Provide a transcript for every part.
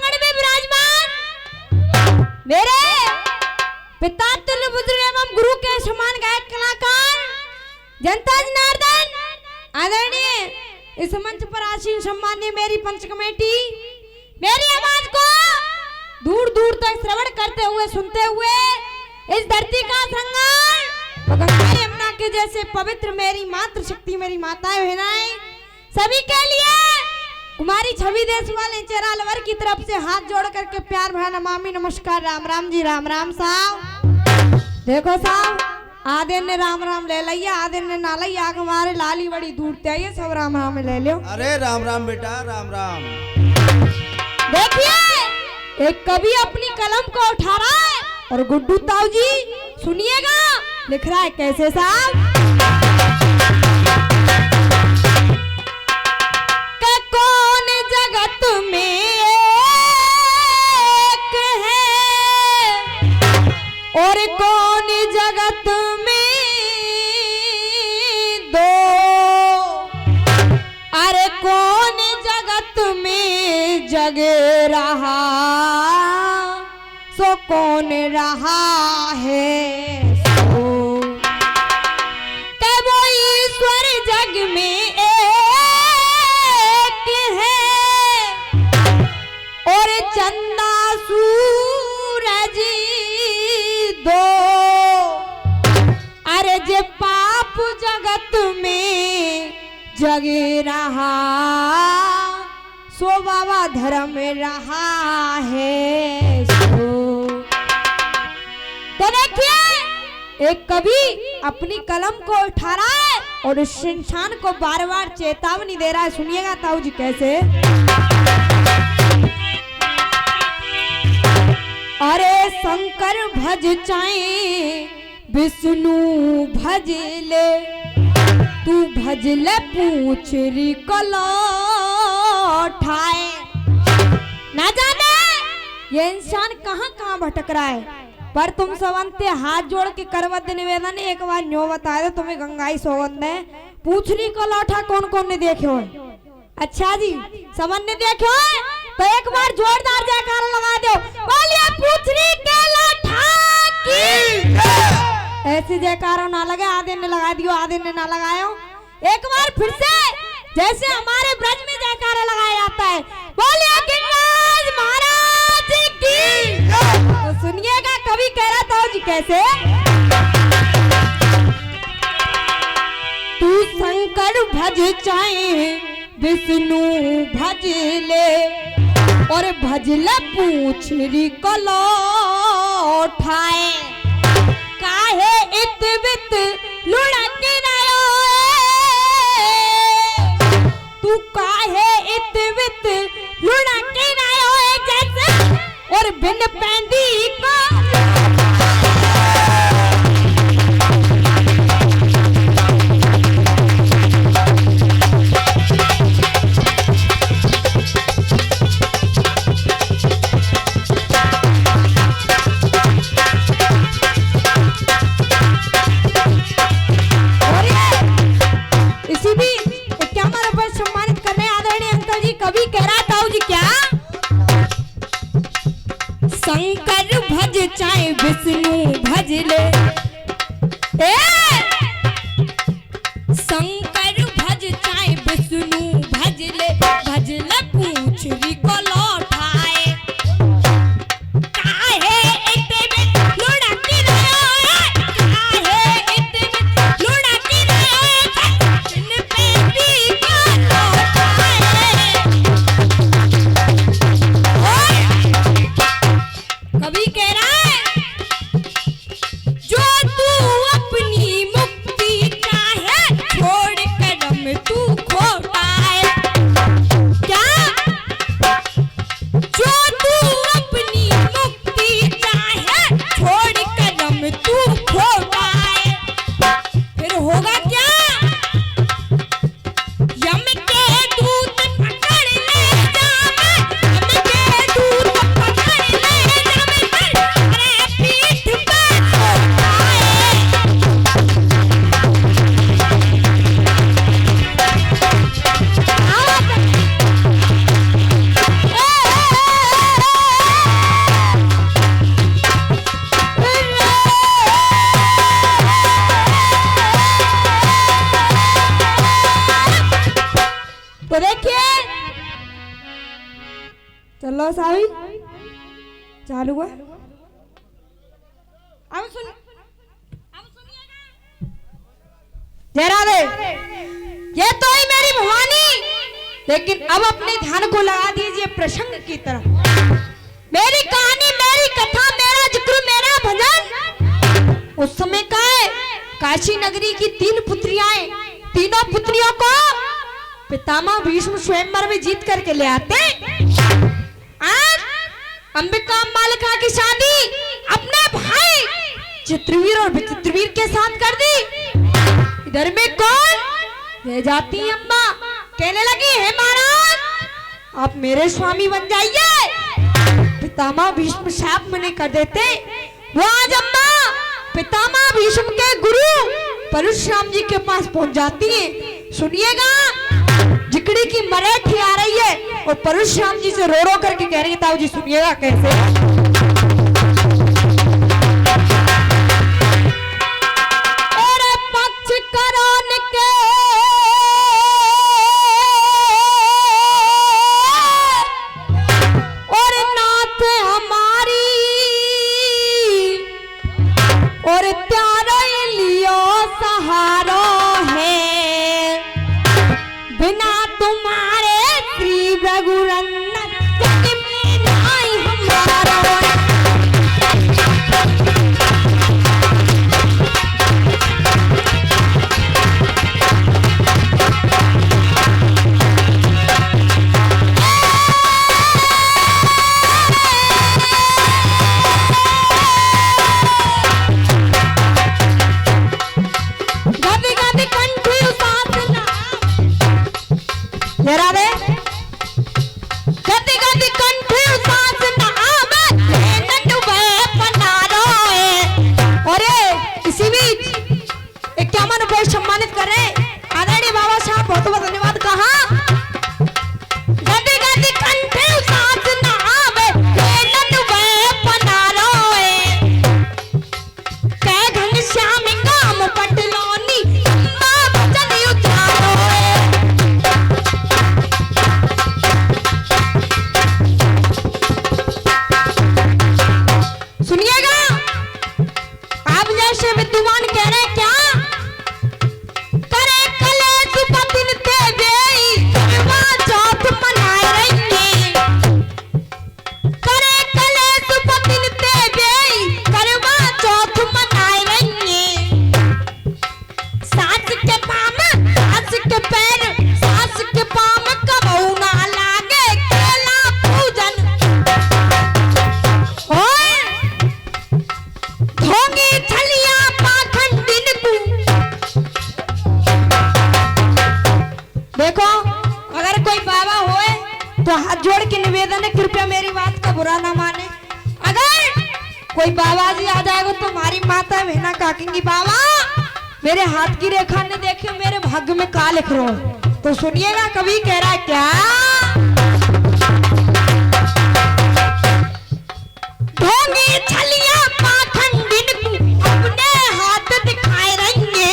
प्रांगण में विराजमान मेरे पिता तुल्य बुजुर्ग एवं गुरु के समान गायक कलाकार जनता जनार्दन आदरणीय इस मंच पर आसीन सम्माननीय मेरी पंच कमेटी मेरी आवाज को दूर दूर तक श्रवण करते हुए सुनते हुए इस धरती का श्रृंगार गंगा यमुना के जैसे पवित्र मेरी मातृ शक्ति मेरी माताएं बहनाएं सभी के लिए कुमारी छवि देश वाले चेरा लवर की तरफ से हाथ जोड़ करके प्यार भरा नमामि नमस्कार। राम राम जी राम राम साहब। देखो साहब आधे ने राम राम ले लिया आधे ने ना लिया आग हमारे लाली बड़ी दूर ते आइए सब राम राम ले लो। अरे राम राम बेटा राम राम। देखिए एक कवि अपनी कलम को उठा रहा है और गुड्डू ताऊ जी सुनिएगा लिख रहा है कैसे साहब। कौन जगत में एक है और कौन जगत में दो, अरे कौन जगत में जग रहा सो कौन रहा है सो, के वो ईश्वर जग में एक है और चंदा सूरज दो, अरे जे पाप जगत में जग रहा सो बाबा धर्म रहा है सो। तो देखिए एक कवि अपनी कलम को उठा रहा है और उस इंसान को बार बार चेतावनी दे रहा है। सुनिएगा ताऊ जी कैसे। अरे शंकर भज चाहे विष्णु भज ले तू भज ले पूछ री कलो उठाए। ना जाने ये इंसान कहाँ कहाँ भटक रहा है पर तुम सवंते हाथ जोड़ के करवत निवेदन एक बार न्यो बताए दो तुम्हें गंगाई सौगंध है पूछरी को लौटा कौन कौन ने देखे हो। अच्छा जी समन ने देखे हो तो एक बार जोरदार जयकारा लगा दो बोलिए पूछरी के लौटा की। ऐसे जयकारा ना लगे आधे ने लगा दियो आधे ने ना लगायो एक बार फिर से जैसे हमारे ब्रज में जयकारा लगाया जाता है बोलिए गिरिराज महाराज की। तो सुनिएगा कवि कह रहा था जी कैसे। तू शंकर भज चाहे विष्णु भज ले और भज ले पूछ री कलो उठाए। काहे इत बित लुढ़क रहो तू काहे इत बित लुढ़क रहो जैसे और बिन पैंदी को शंकर भज चाहे विष्णु भज ले शंकर भज चाहे विष्णु भज ले पूछ री को लौटाए। काहे इतने लुढ़क रहे काहे इतने लुढ़क रहे बिन पैंदी को लौटाए। कवि कह रहा है जो तू अपनी मुक्ति चाहे छोड़ चालू हुआ। अब सुनिएगा, जय राधे। ये तो ही मेरी भवानी, लेकिन अब अपने ध्यान को लगा दीजिए प्रसंग की तरफ। मेरी कहानी, मेरी कथा, मेरा जिक्र, मेरा भजन उस समय का है। काशी नगरी की 3 पुत्रियां, तीनों पुत्रियों को पितामह भीष्म स्वयंवर में जीत करके ले आते। आज अंबिका मालिका की शादी अपने भाई चित्रवीर और विचित्रवीर के साथ कर दी। इधर में कौन रह जाती है? अम्मा कहने लगी, हे महाराज आप मेरे स्वामी बन जाइए। पितामह भीष्म शाप मने कर देते। वो आज अम्मा पितामह भीष्म के गुरु परशुराम जी के पास पहुंच जाती है। सुनिएगा, जिकड़ी की मराठी आ रही है और परशुराम जी से रो रो करके कह रही है, ताऊ जी सुनिएगा कैसे। सम्मानित कर रहे आदरणीय बाबा साहब, बहुत बहुत धन्यवाद। कहा गदी गदी कंठे साथ ना आवे नंद वे पनारोए कह घनश्याम गाम पटलोनी ना भजन उतारोए। सुनिएगा, आप जैसे विद्वान कह रहे क्या तो हाथ जोड़ के निवेदन है, कृपया मेरी बात का बुरा ना माने। अगर कोई बाबा जी आ जाएगा तो हमारी माता बहना काकेंगी, बाबा मेरे हाथ की रेखा ने देखे मेरे भाग्य में का लिख रहा हूं। तो सुनिएगा, कभी कह रहा है क्या ढोंगी छलिया पाखंडिन को अपने हाथ दिखाए रहेंगे।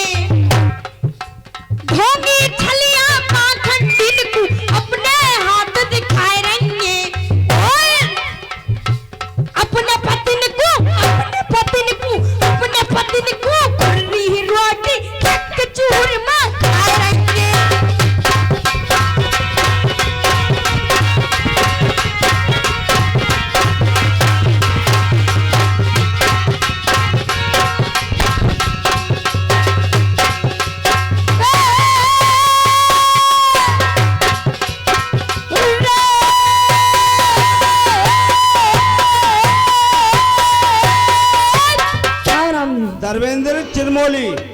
ढोंगी छलिया पाखंडिन को अपने हाथ दिखाए रहेंगे। अपने पतिन को खुली रोटी चूरमा खाए रहेंगे। धर्मेंद्र चिरमोली।